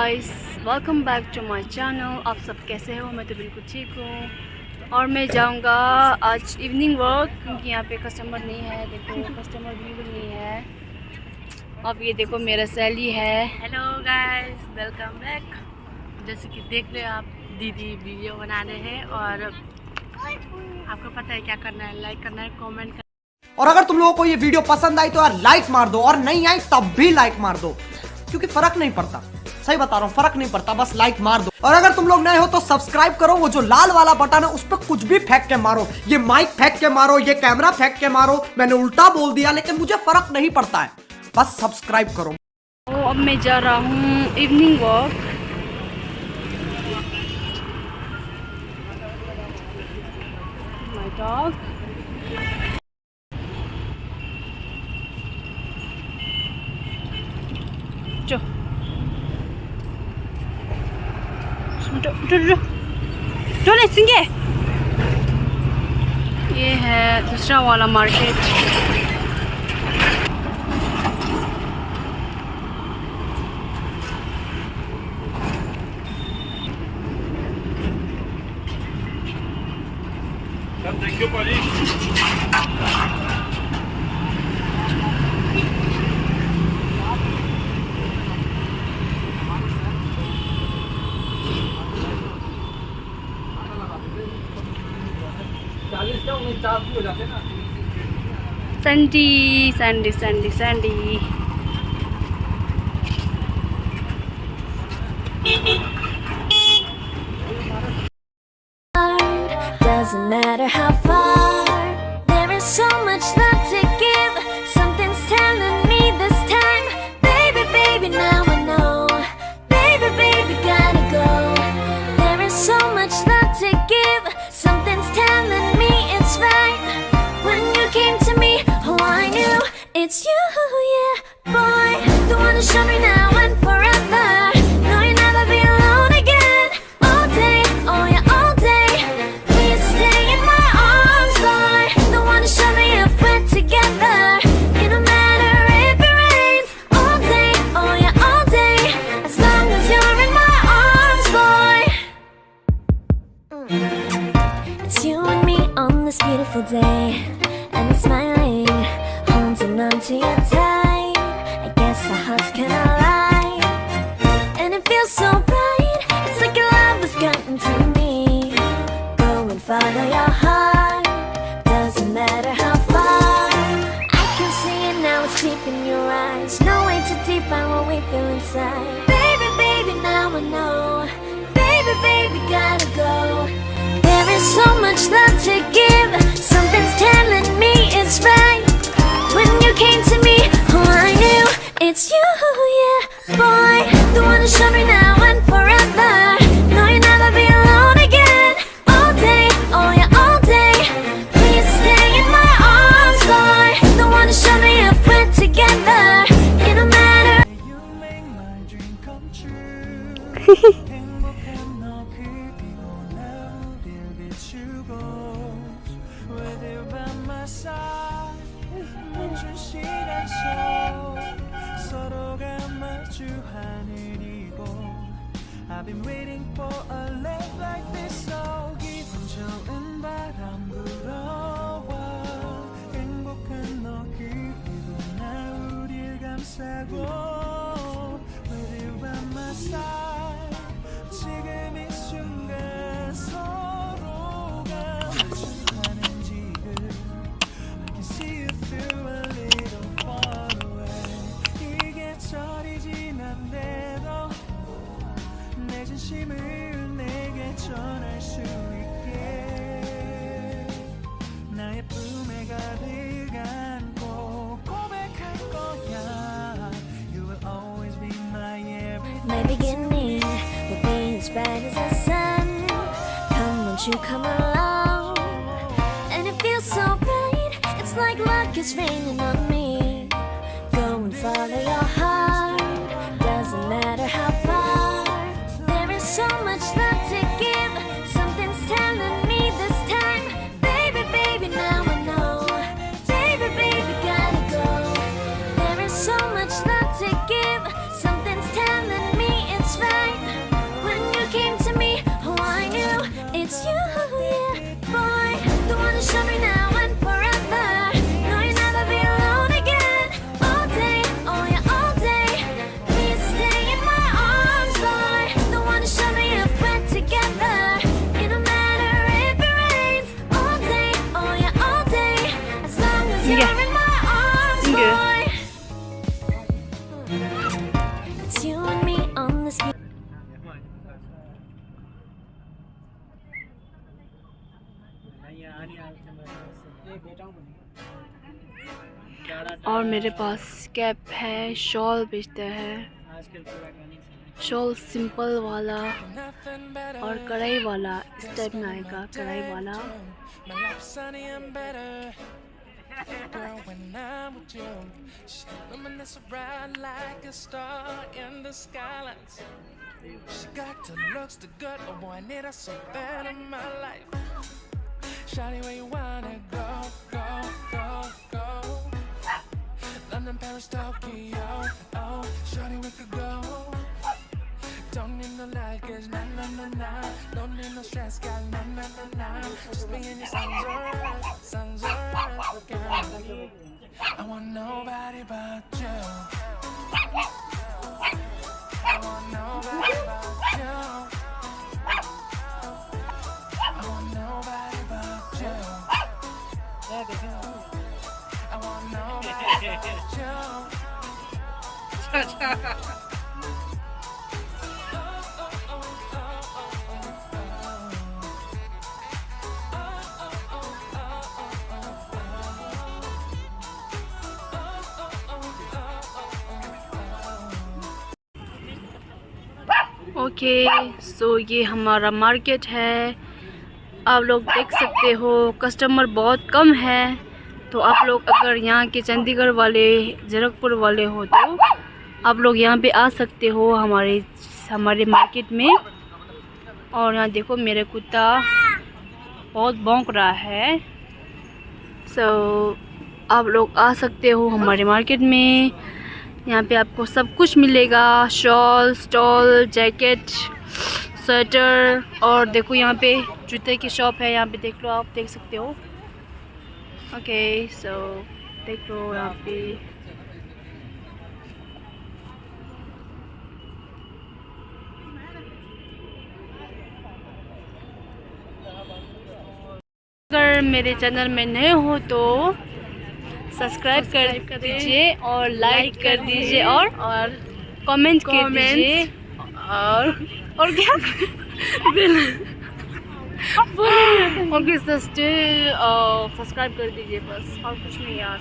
Guys, welcome back to my channel. आप सब कैसे हो? मैं तो बिल्कुल ठीक हूँ। और मैं जाऊँगा आज इवनिंग वॉक क्योंकि यहाँ पे कस्टमर नहीं है। देखो कस्टमर बिल्कुल नहीं है। अब ये देखो मेरा सैली है। Hello guys, welcome back. जैसे कि देख रहे हो आप, दीदी वीडियो बना रहे हैं और आपको पता है क्या करना है, लाइक करना है, कमेंट करना है। और अगर तुम लोगों को ये वीडियो पसंद आई तो यार लाइक मार दो, और नहीं आई तब भी लाइक मार दो, क्योंकि फर्क नहीं पड़ता। सही बता रहा हूँ, फर्क नहीं पड़ता, बस लाइक मार दो। और अगर तुम लोग नए हो तो सब्सक्राइब करो। वो जो लाल वाला बटन है उस पर कुछ भी फेंक के मारो, ये माइक फेंक के मारो, ये कैमरा फेंक के मारो। मैंने उल्टा बोल दिया लेकिन मुझे फर्क नहीं पड़ता है, बस सब्सक्राइब करो। तो अब मैं जा रहा हूँ इवनिंग वॉक। My dog. चो चलो सिंगे। ये है दूसरा वाला मार्केट। थैंक यू पाजी। Sandy Sandy Sandy Sandy. Doesn't matter how far, there is so much love to give. Something's telling me this time, baby, baby, now I know. Baby, baby, gotta go. There is so much love to give. Something's telling me it's right. When you came to me, oh, I knew it's you, yeah, boy. The one to show me now and forever. No, you'll never be alone again. All day, oh yeah, all day. Please stay in my arms, boy. The one to show me if we're together. It don't matter if it rains. All day, oh yeah, all day. As long as you're in my arms, boy. It's you and me on this beautiful day, and it's smiling, holding on to your tight. I guess our hearts can align, and it feels so right. It's like your love has gotten to me. Go and follow your heart. Doesn't matter how far. I can see it now, it's deep in your eyes. No way to define what we feel inside. Baby, baby, now I know. Baby, baby, gotta go. There is so much love to give. Something's telling me it's right. When you came to me, oh, I knew it's you, yeah, boy. The one to show me now and forever. No, you'll never be alone again. All day, oh yeah, all day. Please stay in my arms, boy. The one to show me if we're together. It don't matter. You make my dream come true. 행복한 너 그리고 나 우릴 비추고 With you by my side 멈춘 시간 속 서로가 마주 하늘이고 I've been waiting for a love like this so 기분 좋은 바람 불어와 행복한 너 그리고 나 우릴 감싸고 With you by my side 지금 이 순간 서로가 마주하는 지금 I can see you through a little far away 이게 저리진 않대도 내 진심을 내게 전할 수 있게 나의 품에 가득 안고 고백할 거야 You will always be my everything My beginning will be as bright as the sun. Come, won't you come along? And it feels so right. It's like luck is raining on me. Go and follow your heart. Doesn't matter how far. There is so much love to give. Something's telling me this time. Baby, baby, now I know. Baby, baby, gotta go. There is so much love to give. Something's telling me it's right. और मेरे पास cap है, shawl बेचता है, shawl simple वाला और कढ़ाई वाला, इस टाइप में आएगा कढ़ाई वाला। My life's sunny and better. Girl, when I'm with you, she luminous around like a star in the skylines. She got the looks, the good, oh boy, I need her so bad in my life. Shawty, where you wanna go, go, go, go? London, Paris, Tokyo, oh, shawty, we could go. Don't need no luggage, na na na na. Don't need no stress, girl, na na na na. Just me and your sun's alright, girl. I want nobody but you. I want nobody but you. I want nobody but you. I want nobody but you. Okay, so ये हमारा market है। आप लोग देख सकते हो customer बहुत कम है। तो आप लोग अगर यहाँ के चंडीगढ़ वाले, ज़ीरकपुर वाले हो तो आप लोग यहाँ पे आ सकते हो हमारे मार्केट में। और यहाँ देखो मेरा कुत्ता बहुत भौंक रहा है। सो आप लोग आ सकते हो हमारे मार्केट में। यहाँ पे आपको सब कुछ मिलेगा, शॉल, स्टॉल, जैकेट, स्वेटर। और देखो यहाँ पे जूते की शॉप है, यहाँ पे देख लो, आप देख सकते हो। ओके, सो देख लो यहाँ पे। अगर मेरे चैनल में नए हो तो सब्सक्राइब कर दीजिए और लाइक कर दीजिए और कमेंट कर दीजिए और क्या ओके, सब्सक्राइब कर दीजिए बस, और कुछ नहीं यार।